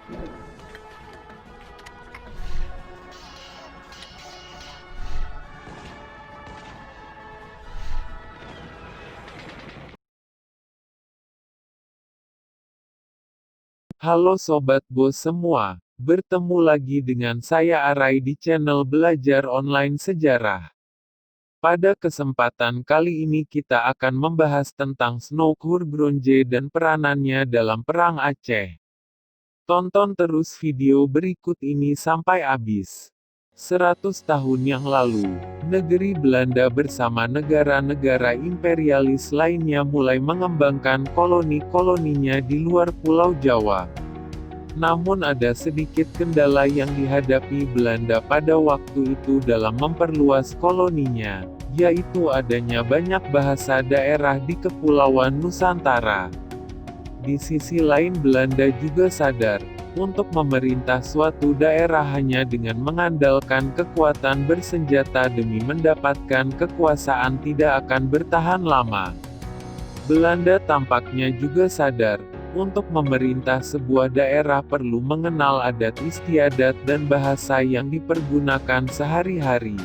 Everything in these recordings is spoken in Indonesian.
Halo Sobat Bos semua, bertemu lagi dengan saya Arai di channel Belajar Online Sejarah. Pada kesempatan kali ini kita akan membahas tentang Snoke Hurgronje dan peranannya dalam Perang Aceh. Tonton terus video berikut ini sampai habis. 100 tahun yang lalu, negeri Belanda bersama negara-negara imperialis lainnya mulai mengembangkan koloni-koloninya di luar Pulau Jawa. Namun ada sedikit kendala yang dihadapi Belanda pada waktu itu dalam memperluas koloninya, yaitu adanya banyak bahasa daerah di Kepulauan Nusantara. Di sisi lain Belanda juga sadar, untuk memerintah suatu daerah hanya dengan mengandalkan kekuatan bersenjata demi mendapatkan kekuasaan tidak akan bertahan lama. Belanda tampaknya juga sadar, untuk memerintah sebuah daerah perlu mengenal adat istiadat dan bahasa yang dipergunakan sehari-hari.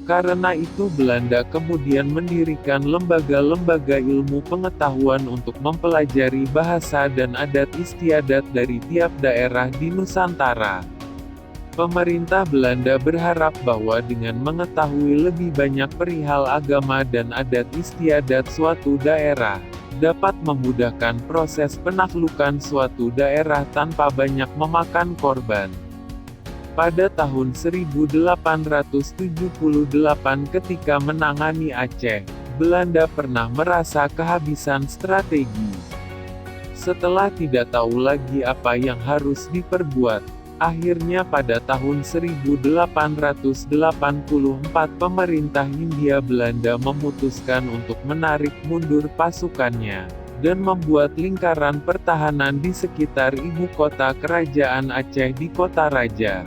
Karena itu Belanda kemudian mendirikan lembaga-lembaga ilmu pengetahuan untuk mempelajari bahasa dan adat istiadat dari tiap daerah di Nusantara. Pemerintah Belanda berharap bahwa dengan mengetahui lebih banyak perihal agama dan adat istiadat suatu daerah, dapat memudahkan proses penaklukan suatu daerah tanpa banyak memakan korban. Pada tahun 1878 ketika menangani Aceh, Belanda pernah merasa kehabisan strategi. Setelah tidak tahu lagi apa yang harus diperbuat, akhirnya pada tahun 1884 pemerintah Hindia Belanda memutuskan untuk menarik mundur pasukannya, dan membuat lingkaran pertahanan di sekitar ibu kota kerajaan Aceh di Kota Raja.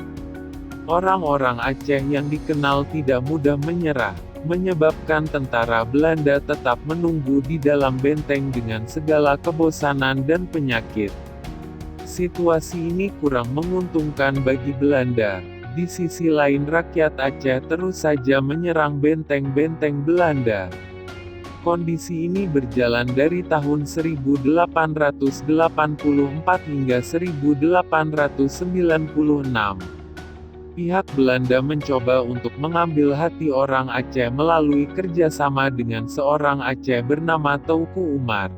Orang-orang Aceh yang dikenal tidak mudah menyerah, menyebabkan tentara Belanda tetap menunggu di dalam benteng dengan segala kebosanan dan penyakit. Situasi ini kurang menguntungkan bagi Belanda. Di sisi lain rakyat Aceh terus saja menyerang benteng-benteng Belanda. Kondisi ini berjalan dari tahun 1884 hingga 1896. Pihak Belanda mencoba untuk mengambil hati orang Aceh melalui kerjasama dengan seorang Aceh bernama Teuku Umar.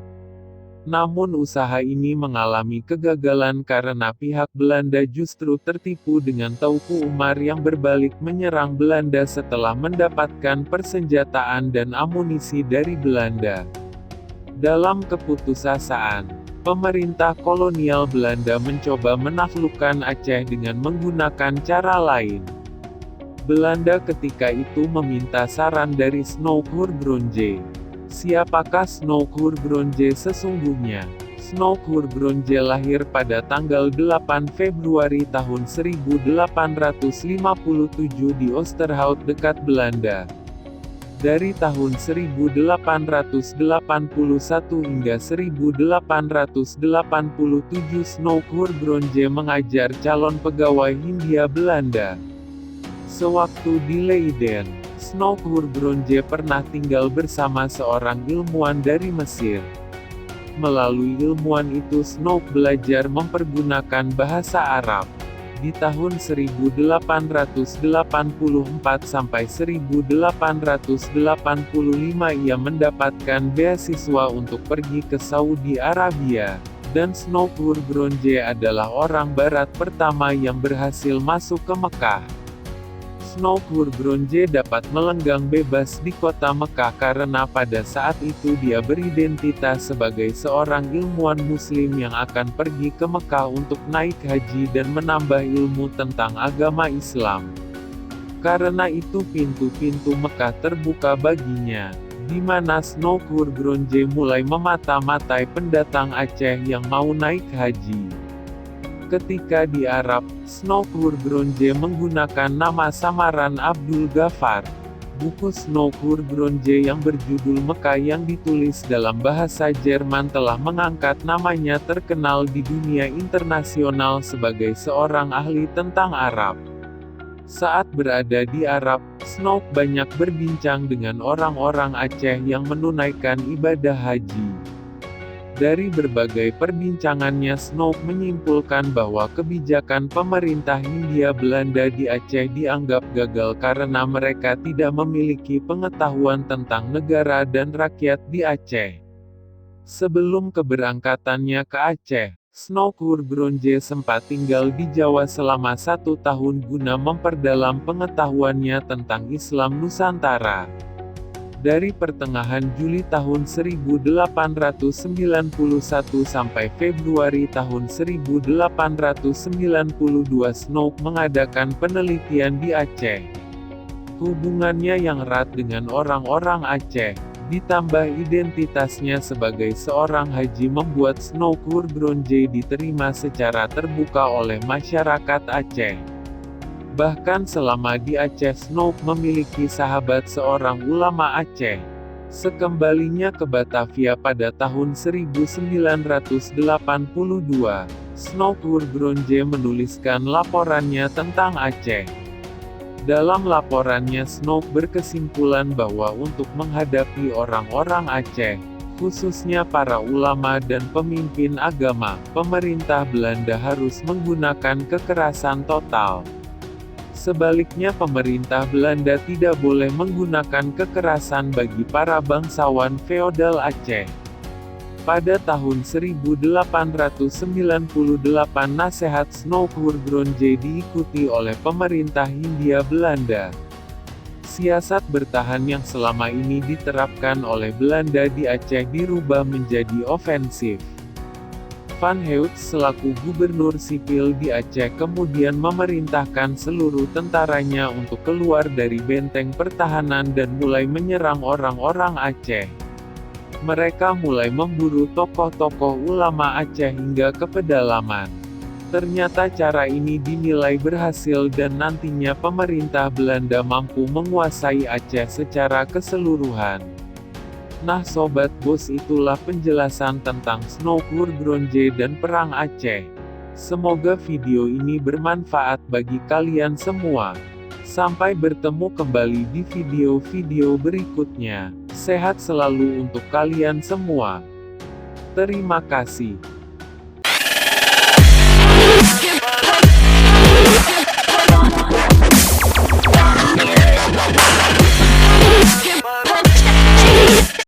Namun usaha ini mengalami kegagalan karena pihak Belanda justru tertipu dengan Teuku Umar yang berbalik menyerang Belanda setelah mendapatkan persenjataan dan amunisi dari Belanda. Dalam keputusasaan, pemerintah kolonial Belanda mencoba menaklukkan Aceh dengan menggunakan cara lain. Belanda ketika itu meminta saran dari Snoke Hurgronje. Siapakah Snoke Hurgronje sesungguhnya? Snoke Hurgronje lahir pada tanggal 8 Februari tahun 1857 di Oosterhout dekat Belanda. Dari tahun 1881 hingga 1887 Snoke Hurgronje mengajar calon pegawai Hindia Belanda. Sewaktu di Leiden, Snoke Hurgronje pernah tinggal bersama seorang ilmuwan dari Mesir. Melalui ilmuwan itu Snoke belajar mempergunakan bahasa Arab. Di tahun 1884 sampai 1885 ia mendapatkan beasiswa untuk pergi ke Saudi Arabia, dan Snoke Hurgronje adalah orang Barat pertama yang berhasil masuk ke Mekah. Snoke Hurgronje dapat melenggang bebas di kota Mekah karena pada saat itu dia beridentitas sebagai seorang ilmuwan muslim yang akan pergi ke Mekah untuk naik haji dan menambah ilmu tentang agama Islam. Karena itu pintu-pintu Mekah terbuka baginya, di mana Snoke Hurgronje mulai memata-matai pendatang Aceh yang mau naik haji. Ketika di Arab, Snoke Hurgronje menggunakan nama samaran Abdul Ghaffar. Buku Snow Gronje yang berjudul Mekah yang ditulis dalam bahasa Jerman telah mengangkat namanya terkenal di dunia internasional sebagai seorang ahli tentang Arab. Saat berada di Arab, Snow banyak berbincang dengan orang-orang Aceh yang menunaikan ibadah haji. Dari berbagai perbincangannya Snow menyimpulkan bahwa kebijakan pemerintah Hindia Belanda di Aceh dianggap gagal karena mereka tidak memiliki pengetahuan tentang negara dan rakyat di Aceh. Sebelum keberangkatannya ke Aceh, Snow Gronje sempat tinggal di Jawa selama 1 tahun guna memperdalam pengetahuannya tentang Islam Nusantara. Dari pertengahan Juli tahun 1891 sampai Februari tahun 1892 Snow mengadakan penelitian di Aceh. Hubungannya yang erat dengan orang-orang Aceh, ditambah identitasnya sebagai seorang haji membuat Snow Gronje diterima secara terbuka oleh masyarakat Aceh. Bahkan selama di Aceh Snow memiliki sahabat seorang ulama Aceh. Sekembalinya ke Batavia pada tahun 1982, Snow Gronje menuliskan laporannya tentang Aceh. Dalam laporannya Snow berkesimpulan bahwa untuk menghadapi orang-orang Aceh, khususnya para ulama dan pemimpin agama, pemerintah Belanda harus menggunakan kekerasan total. Sebaliknya pemerintah Belanda tidak boleh menggunakan kekerasan bagi para bangsawan feodal Aceh. Pada tahun 1898 nasihat Snow Gronje diikuti oleh pemerintah Hindia Belanda. Siasat bertahan yang selama ini diterapkan oleh Belanda di Aceh dirubah menjadi ofensif. Van Heut selaku gubernur sipil di Aceh kemudian memerintahkan seluruh tentaranya untuk keluar dari benteng pertahanan dan mulai menyerang orang-orang Aceh. Mereka mulai memburu tokoh-tokoh ulama Aceh hingga ke pedalaman. Ternyata cara ini dinilai berhasil dan nantinya pemerintah Belanda mampu menguasai Aceh secara keseluruhan. Nah Sobat Bos, itulah penjelasan tentang Snow Gronje dan Perang Aceh. Semoga video ini bermanfaat bagi kalian semua. Sampai bertemu kembali di video-video berikutnya. Sehat selalu untuk kalian semua. Terima kasih.